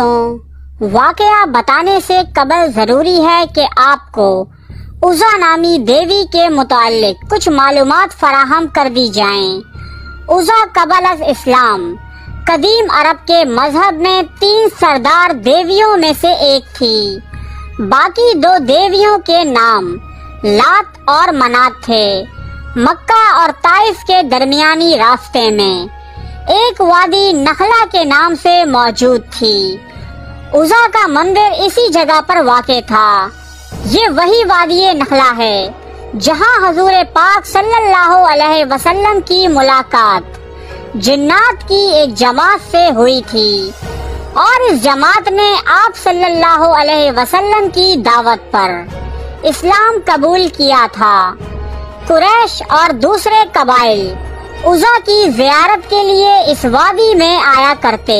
دوستوں، واقعہ بتانے سے قبل ضروری ہے کہ آپ کو عزا نامی دیوی کے متعلق کچھ معلومات فراہم کر دی جائیں۔ عزا قبل از اسلام قدیم عرب کے مذہب میں 3 سردار دیویوں میں سے ایک تھی۔ باقی 2 دیویوں کے نام لات اور منات تھے۔ مکہ اور طائف کے درمیانی راستے میں ایک وادی نخلا کے نام سے موجود تھی۔ عزا کا مندر اسی جگہ پر واقع تھا۔ یہ وہی وادی نخلا ہے جہاں حضور پاک صلی اللہ علیہ وسلم کی ملاقات جنات کی ایک جماعت سے ہوئی تھی، اور اس جماعت نے آپ صلی اللہ علیہ وسلم کی دعوت پر اسلام قبول کیا تھا۔ قریش اور دوسرے قبائل عزا کی زیارت کے لیے اس وادی میں آیا کرتے،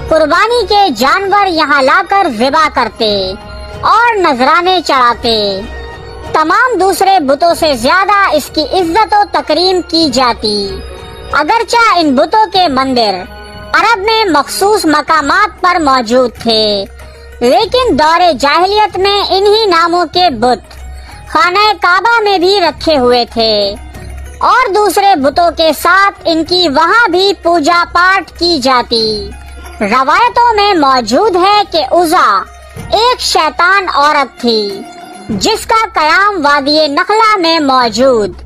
قربانی کے جانور یہاں لا کر ذبح کرتے اور نذرانے چڑھاتے۔ تمام دوسرے بتوں سے زیادہ اس کی عزت و تکریم کی جاتی، اگرچہ ان بتوں کے مندر عرب میں مخصوص مقامات پر موجود تھے، لیکن دور جاہلیت میں انہی ناموں کے بت خانہ کعبہ میں بھی رکھے ہوئے تھے، اور دوسرے بتوں کے ساتھ ان کی وہاں بھی پوجا پاٹ کی جاتی۔ روایتوں میں موجود ہے کہ عزا ایک شیطان عورت تھی جس کا قیام وادی نخلا میں موجود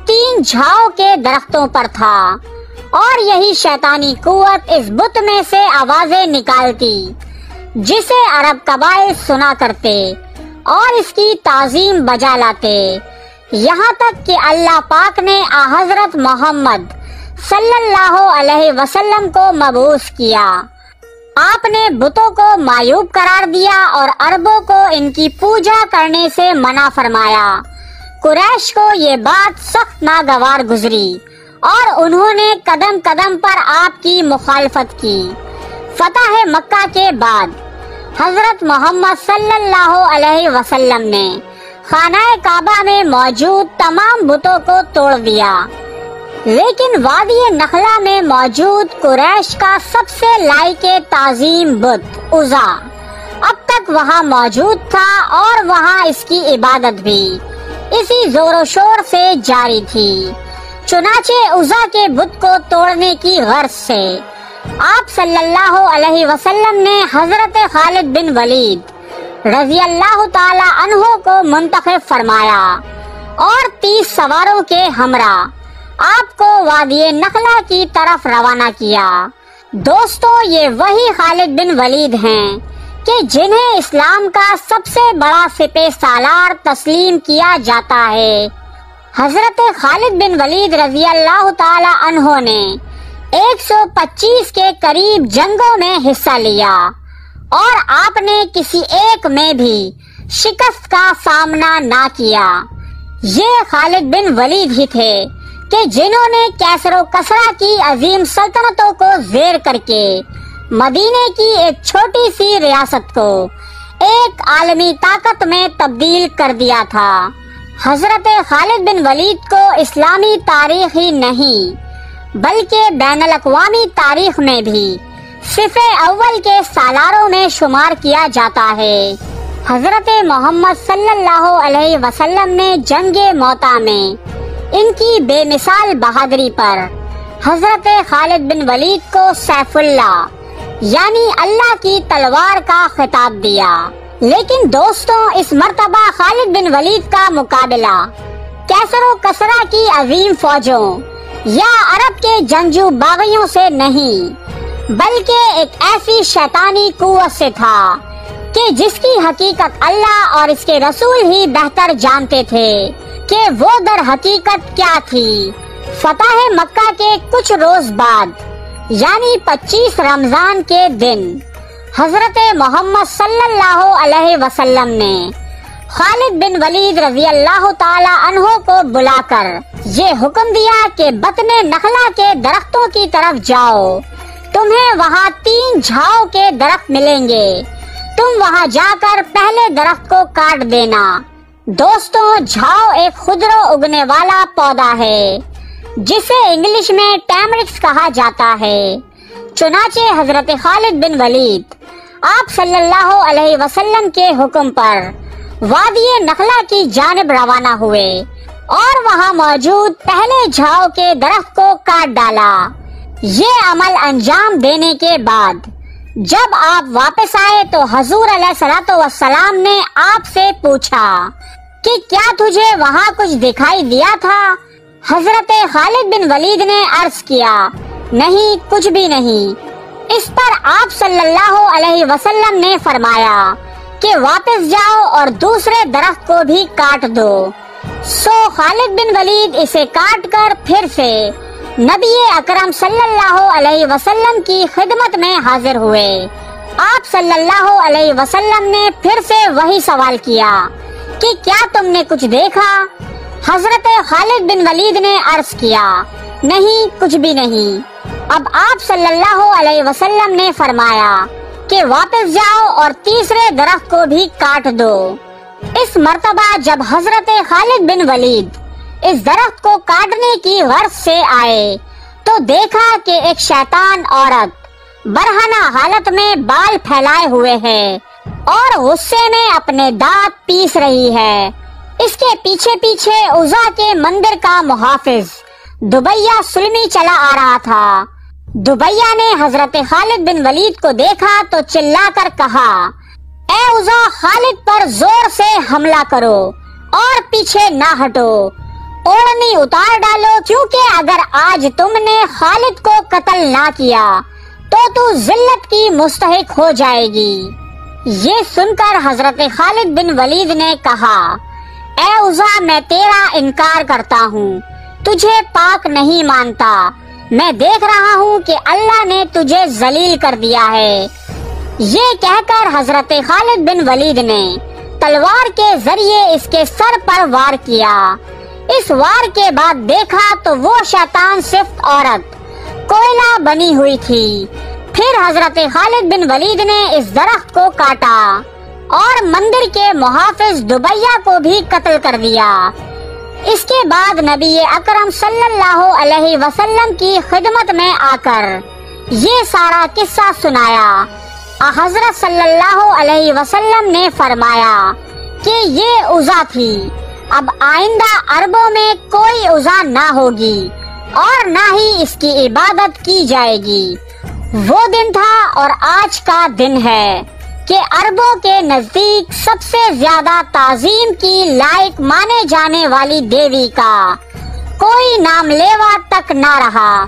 3 جھاؤ کے درختوں پر تھا، اور یہی شیطانی قوت اس بت میں سے آوازیں نکالتی جسے عرب قبائل سنا کرتے اور اس کی تعظیم بجا لاتے، یہاں تک کہ اللہ پاک نے حضرت محمد صلی اللہ علیہ وسلم کو مبعوث کیا۔ آپ نے بتوں کو معیوب قرار دیا اور عربوں کو ان کی پوجا کرنے سے منع فرمایا۔ قریش کو یہ بات سخت ناگوار گزری اور انہوں نے قدم قدم پر آپ کی مخالفت کی۔ فتح مکہ کے بعد حضرت محمد صلی اللہ علیہ وسلم نے خانہ کعبہ میں موجود تمام بتوں کو توڑ دیا، لیکن وادی نخلا میں موجود قریش کا سب سے لائق تعظیم بت عزا اب تک وہاں موجود تھا، اور وہاں اس کی عبادت بھی اسی زور و شور سے جاری تھی۔ چنانچہ عزا کے بت کو توڑنے کی غرض سے آپ صلی اللہ علیہ وسلم نے حضرت خالد بن ولید رضی اللہ تعالی عنہ کو منتخب فرمایا اور 30 سواروں کے ہمراہ آپ کو وادی نخلا کی طرف روانہ کیا۔ دوستو، یہ وہی خالد بن ولید ہیں کہ جنہیں اسلام کا سب سے بڑا سپہ سالار تسلیم کیا جاتا ہے۔ حضرت خالد بن ولید رضی اللہ تعالی عنہ نے 125 کے قریب جنگوں میں حصہ لیا، اور آپ نے کسی ایک میں بھی شکست کا سامنا نہ کیا۔ یہ خالد بن ولید ہی تھے کہ جنہوں نے کیسر و کسرا کی عظیم سلطنتوں کو زیر کر کے مدینے کی ایک چھوٹی سی ریاست کو ایک عالمی طاقت میں تبدیل کر دیا تھا۔ حضرت خالد بن ولید کو اسلامی تاریخ ہی نہیں بلکہ بین الاقوامی تاریخ میں بھی صفِ اول کے سالاروں میں شمار کیا جاتا ہے۔ حضرت محمد صلی اللہ علیہ وسلم نے جنگ موطا میں ان کی بے مثال بہادری پر حضرت خالد بن ولید کو سیف اللہ یعنی اللہ کی تلوار کا خطاب دیا۔ لیکن دوستوں، اس مرتبہ خالد بن ولید کا مقابلہ کیسر و کسرا کی عظیم فوجوں یا عرب کے جنگجو باغیوں سے نہیں، بلکہ ایک ایسی شیطانی قوت سے تھا کہ جس کی حقیقت اللہ اور اس کے رسول ہی بہتر جانتے تھے کہ وہ در حقیقت کیا تھی۔ فتح مکہ کے کچھ روز بعد یعنی 25 رمضان کے دن حضرت محمد صلی اللہ علیہ وسلم نے خالد بن ولید رضی اللہ تعالی عنہ کو بلا کر یہ حکم دیا کہ بطن نخلا کے درختوں کی طرف جاؤ، تمہیں وہاں 3 جھاؤ کے درخت ملیں گے، تم وہاں جا کر پہلے درخت کو کاٹ دینا۔ دوستوں، جھاؤ ایک خضرو اگنے والا پودا ہے جسے انگلش میں ٹیمرکس کہا جاتا ہے۔ چنانچہ حضرت خالد بن ولید آپ صلی اللہ علیہ وسلم کے حکم پر وادی نخلا کی جانب روانہ ہوئے اور وہاں موجود پہلے جھاؤ کے درخت کو کاٹ ڈالا۔ یہ عمل انجام دینے کے بعد جب آپ واپس آئے تو حضور علیہ الصلوۃ والسلام نے آپ سے پوچھا کہ کیا تجھے وہاں کچھ دکھائی دیا تھا؟ حضرت خالد بن ولید نے عرض کیا، نہیں، کچھ بھی نہیں۔ اس پر آپ صلی اللہ علیہ وسلم نے فرمایا کہ واپس جاؤ اور دوسرے درخت کو بھی کاٹ دو۔ سو خالد بن ولید اسے کاٹ کر پھر سے نبی اکرم صلی اللہ علیہ وسلم کی خدمت میں حاضر ہوئے۔ آپ صلی اللہ علیہ وسلم نے پھر سے وہی سوال کیا کہ کیا تم نے کچھ دیکھا؟ حضرت خالد بن ولید نے عرض کیا، نہیں، کچھ بھی نہیں۔ اب آپ صلی اللہ علیہ وسلم نے فرمایا کہ واپس جاؤ اور تیسرے درخت کو بھی کاٹ دو۔ اس مرتبہ جب حضرت خالد بن ولید اس درخت کو کاٹنے کی غرض سے آئے تو دیکھا کہ ایک شیطان عورت برہنہ حالت میں بال پھیلائے ہوئے ہے اور غصے میں اپنے دانت پیس رہی ہے۔ اس کے پیچھے پیچھے عزا کے مندر کا محافظ دبیہ سلمی چلا آ رہا تھا۔ دبیہ نے حضرت خالد بن ولید کو دیکھا تو چلا کر کہا، اے عزا، خالد پر زور سے حملہ کرو اور پیچھے نہ ہٹو، اوڑھنی اتار ڈالو، کیونکہ اگر آج تم نے خالد کو قتل نہ کیا تو ذلت کی مستحق ہو جائے گی۔ یہ سن کر حضرت خالد بن ولید نے کہا، اے عزا، میں تیرا انکار کرتا ہوں، تجھے پاک نہیں مانتا، میں دیکھ رہا ہوں کہ اللہ نے تجھے ذلیل کر دیا ہے۔ یہ کہہ کر حضرت خالد بن ولید نے تلوار کے ذریعے اس کے سر پر وار کیا۔ اس وار کے بعد دیکھا تو وہ شیطان صرف عورت کوئلہ بنی ہوئی تھی۔ پھر حضرت خالد بن ولید نے اس درخت کو کاٹا اور مندر کے محافظ دبیہ کو بھی قتل کر دیا۔ اس کے بعد نبی اکرم صلی اللہ علیہ وسلم کی خدمت میں آ کر یہ سارا قصہ سنایا۔ حضرت صلی اللہ علیہ وسلم نے فرمایا کہ یہ عزا تھی، اب آئندہ عربوں میں کوئی عزا نہ ہوگی اور نہ ہی اس کی عبادت کی جائے گی۔ وہ دن تھا اور آج کا دن ہے کہ عربوں کے نزدیک سب سے زیادہ تعظیم کی لائق مانے جانے والی دیوی کا کوئی نام لیوا تک نہ رہا۔